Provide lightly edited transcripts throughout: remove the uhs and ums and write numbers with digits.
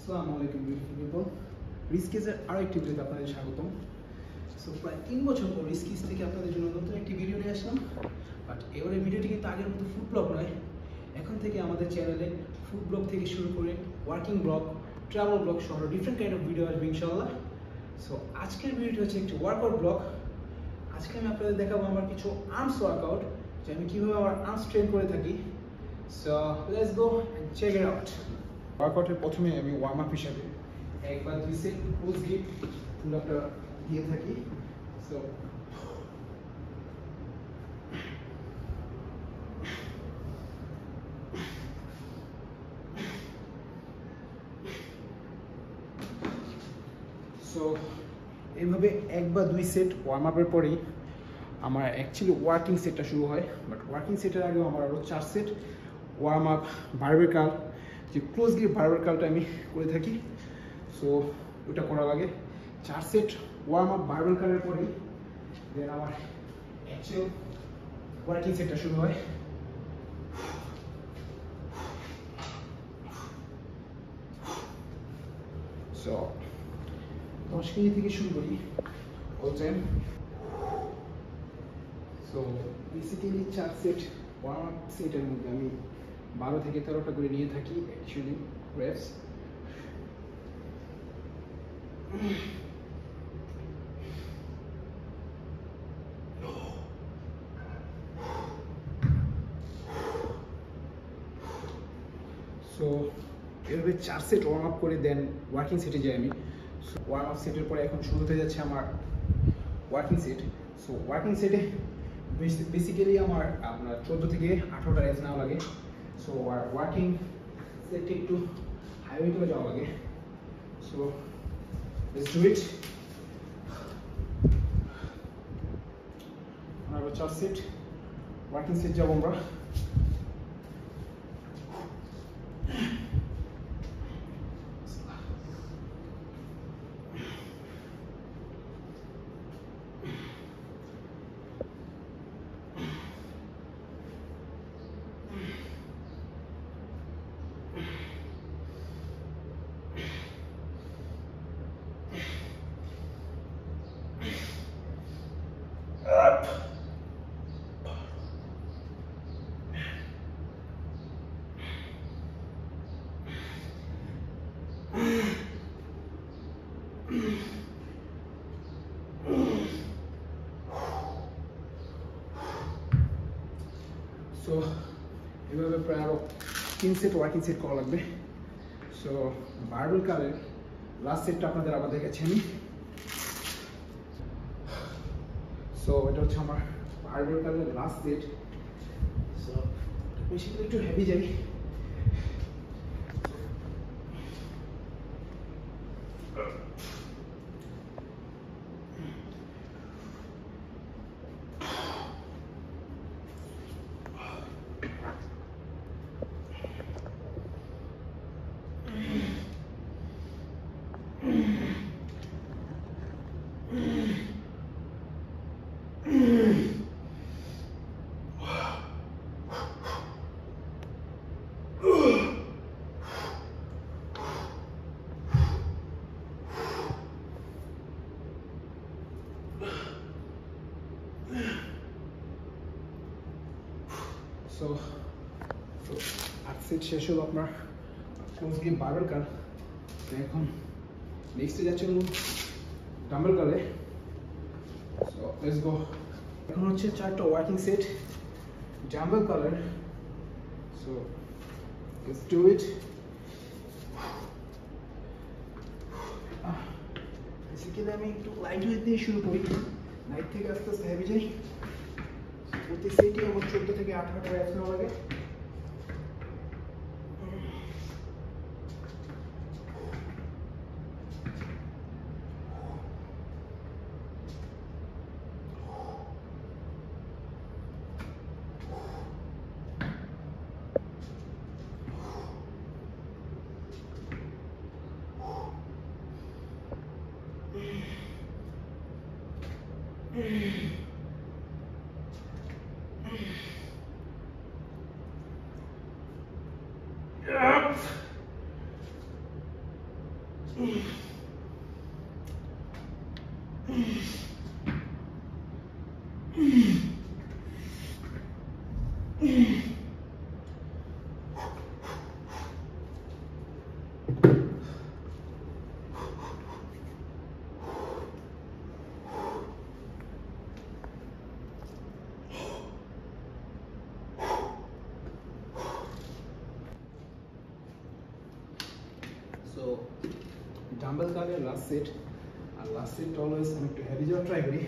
আসসালামু আলাইকুম beautiful people, রিস্কিজের আরও একটি ভিডিওতে আপনাদের স্বাগতম। সো প্রায় 3 বছর পর রিস্কিজ থেকে আপনাদের জন্য নতুন একটি ভিডিও নিয়ে আসলাম। বাট এবারের ভিডিওটি কিন্তু আগের মতো ফুড ব্লগ নয়। এখন থেকে আমাদের চ্যানেলে ফুড ব্লগ থেকে শুরু করে ওয়ার্কিং ব্লগ, ট্রাভেল ব্লগ সহ ডিফারেন্ট কাইন্ড অফ ভিডিও আসবে ইনশাআল্লাহ। সো আজকের ভিডিওটি হচ্ছে একটি ওয়ার্কআউট ব্লগ। আজকে আমি আপনাদের দেখাবো আমার কিছু আর্মস ওয়ার্কআউট, যে আমি কীভাবে আমার আর্মস ট্রেন করে থাকি। So let's go and check it out. ওয়ার্কআউটের প্রথমে আমি ওয়ার্ম আপ হিসাবে একবার 2 সেট ক্লোজ গ্রিপ পুল আপটা দিয়ে থাকি। সো এইভাবে 1 বা 2 সেট ওয়ার্ম আপের পরেই আমার অ্যাকচুয়ালি ওয়ার্কিং সেটটা শুরু হয়। বাট ওয়ার্কিং সেটের আগেও আমার আরও 4 set warm up barbell curl, যে ক্লোজ গ্রিপ বারবেল কার্লটা আমি করে থাকি। সো ওটা করা লাগে। 4 সেট ওয়ার্ম আপ বারবেল কার্লের পরেই দেন আমার অ্যাকচুয়াল ওয়ার্কিং সেটটা শুরু হয়। সো 10 কেজি থেকে শুরু করি all time. So basically 4 set warm up সেটের মধ্যে আমি 12 থেকে 13টা করে নিয়ে থাকি অ্যাকচুয়ালি রেপস। সো এভাবে 4 সেট ওয়ার্ম আপ করে দেন ওয়ার্কিং সেটে যাই আমি। সো ওয়ার্ম আপ সেটের পরে এখন শুরু হতে যাচ্ছে আমার ওয়ার্কিং সেট। সো ওয়ার্কিং সেটে বেসিক্যালি আমার আপনার 14 থেকে 18টা রেপস নেওয়া লাগে। সো ওয়ার্কিং সেটে একটু হাইওয়ে করে যাওয়া লাগে। সো লেটস ডু ইট। আমরা 4 সেট ওয়ার্কিং সেট যাবো আমরা। সো এভাবে প্রায় আরও 3 সেট ওয়ার্কিং সেট করা লাগবে। সো বারবেল কার্লের লাস্ট সেটটা আপনাদের আবার দেখাচ্ছি আমি। সো এটা হচ্ছে আমার বারবেল কার্লের লাস্ট সেট। সো বেশিরভাগ একটু হেভি যাই। সো সেট শেষ হলো আপনার ক্লোজ গ্রিপ বারবেল কার্ল। এখন নেক্সটে যাচ্ছে হলো ডাম্বেল কার্লে। So let's go. এখন হচ্ছে 4টা ওয়ার্কিং সেট ডাম্বেল কার্লের। So let's do it. Basically আমি একটু লাইট ওয়েট দিয়ে শুরু করি, লাইট থেকে আস্তে আস্তে হেভি যাই। প্রতি সেটই আমার 14 থেকে 18টা রেপস নেওয়া লাগে। So dumbbell কাটে লাস্ট সেট, আর লাস্ট সেট অলওয়েজ আমি একটু হেভি যাওয়ার ট্রাই করি।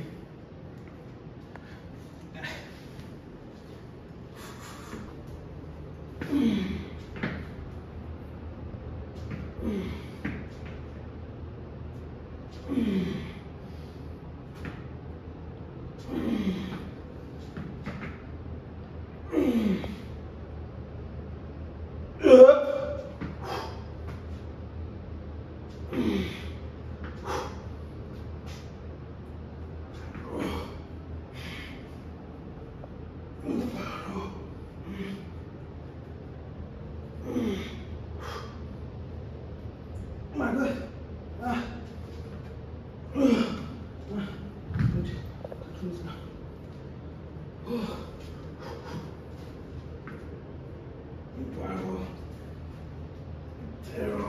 My God. Good. Controls now. Bravo. Zero.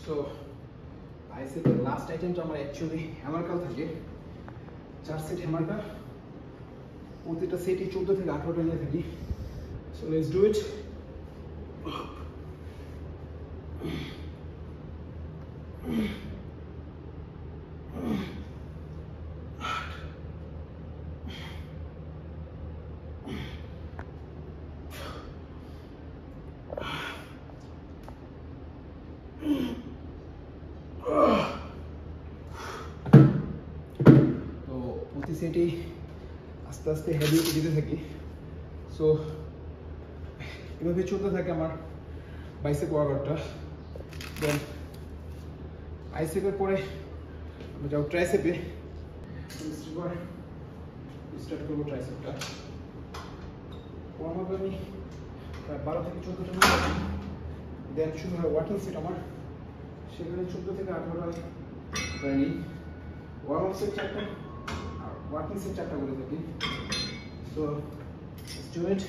So, biceps last item to আমার actually hammer curl থাকে 4 সেট hammer curl প্রতিটা সেটই 14 থেকে 18টা নিয়ে থাকি। So let's do it. তো প্রতি সেটই আস্তে আস্তে হেভি দিতে থাকি। সো এভাবে চলতে থাকে আমার বাইসেপ ওয়ার্কআউটটা। দেন বাইসেপের পরে আমরা যাবো ট্রাইসেপে। স্টার্ট করবো ট্রাইসেপটা। ওয়ার্ম আপ আমি প্রায় 12 থেকে 14টা মিনিট। দেন শুরু হয় ওয়ার্কিং সেট আমার, সেখানে 14 থেকে 18টা প্রায় নিই। ওয়ার্ম আপ সেট 4টা আর ওয়ার্কিং সেট 4টা করে থাকি। সো লেটস ডু ইট।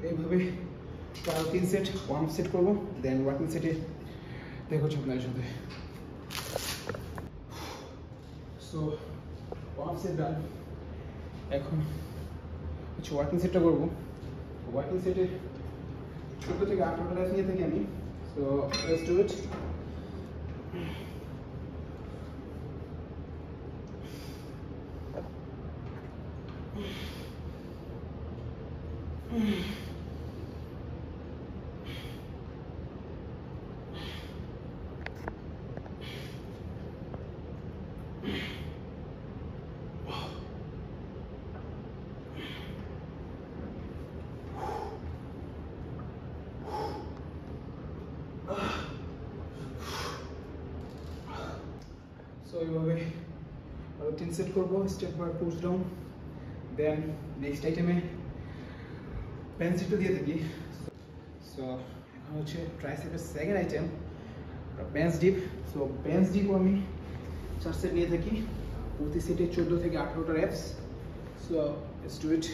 এইভাবে তার 3 সেট ওয়ার্ম সেট করবো, দেন ওয়ার্কিং সেটে দেখো আপনাদের সাথে। সো ওয়ার্ম সেট ডান, এখন হচ্ছে ওয়ার্কিং সেটটা করবো। ওয়ার্কিং সেটে 14 থেকে 18টা রেপ নিয়ে থাকি আমি। So let's do it. So এইভাবে আরো 3 সেট করবো, step by push down. Then next আইটেমে বেঞ্চ ডিপটা দিয়ে থাকি। সো এখন হচ্ছে ট্রাইসেপের second item bench dip. So bench ডিপও আমি 4 সেট নিয়ে থাকি, প্রতি সেটে 14 থেকে 18টা reps. So let's do it.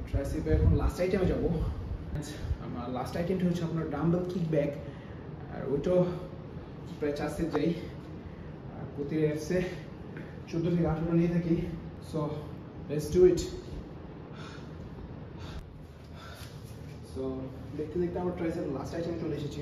ট্রাইসেপে এখন লাস্ট আইটেমে যাবো। আমার লাস্ট আইটেমটা হচ্ছে আপনার ডাম্বেল কিক ব্যাক, আর ওইটাও প্রায় 4 সেট যাই, আর প্রতি রেপসে 14 থেকে 18 নিয়ে থাকি। So let's do it. So দেখতে দেখতে আমার ট্রাইসেপ লাস্ট আইটেমে চলে এসেছি।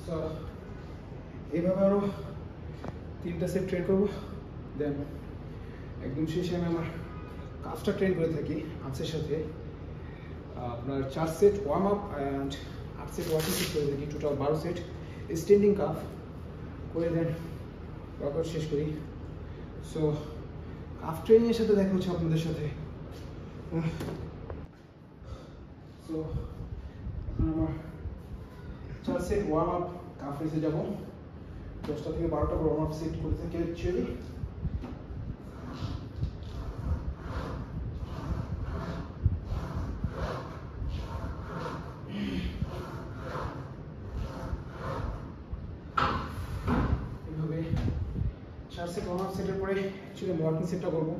সো এইভাবে আরো 3টা সেট ট্রেন করবো, দেন একদম শেষে আমি আমার কাফটা ট্রেন করে থাকি আর্মসের সাথে। আপনার 4 set warm up and 8 set working set করে থাকি, টোটাল 12 সেট স্ট্যান্ডিং কাফ করে দেন ওয়ার্কআউট শেষ করি। সো কাফ ট্রেনিংয়ের সাথে দেখা হচ্ছে আপনাদের সাথে। সো এখন আমার 4 সেট ওয়ার্ম আপ কাফ রেসে যাবো, 10টা থেকে 12টা ওয়ার্ম আপ সেট করে থাকি অ্যাকচুয়ালি। এইভাবে 4 সেট ওয়ার্ম আপ সেটের পরে অ্যাকচুয়ালি ওয়ার্কিং সেটটা করবো,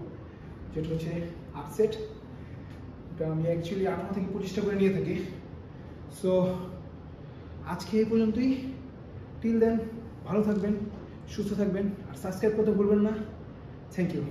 যেটা হচ্ছে আপ সেট। এটা আমি অ্যাকচুয়ালি 18 থেকে 25টা করে নিয়ে থাকি। সো আজকে এই পর্যন্তই। টিল দেন ভালো থাকবেন, সুস্থ থাকবেন, আর সাবস্ক্রাইব করতে ভুলবেন না। Thank you.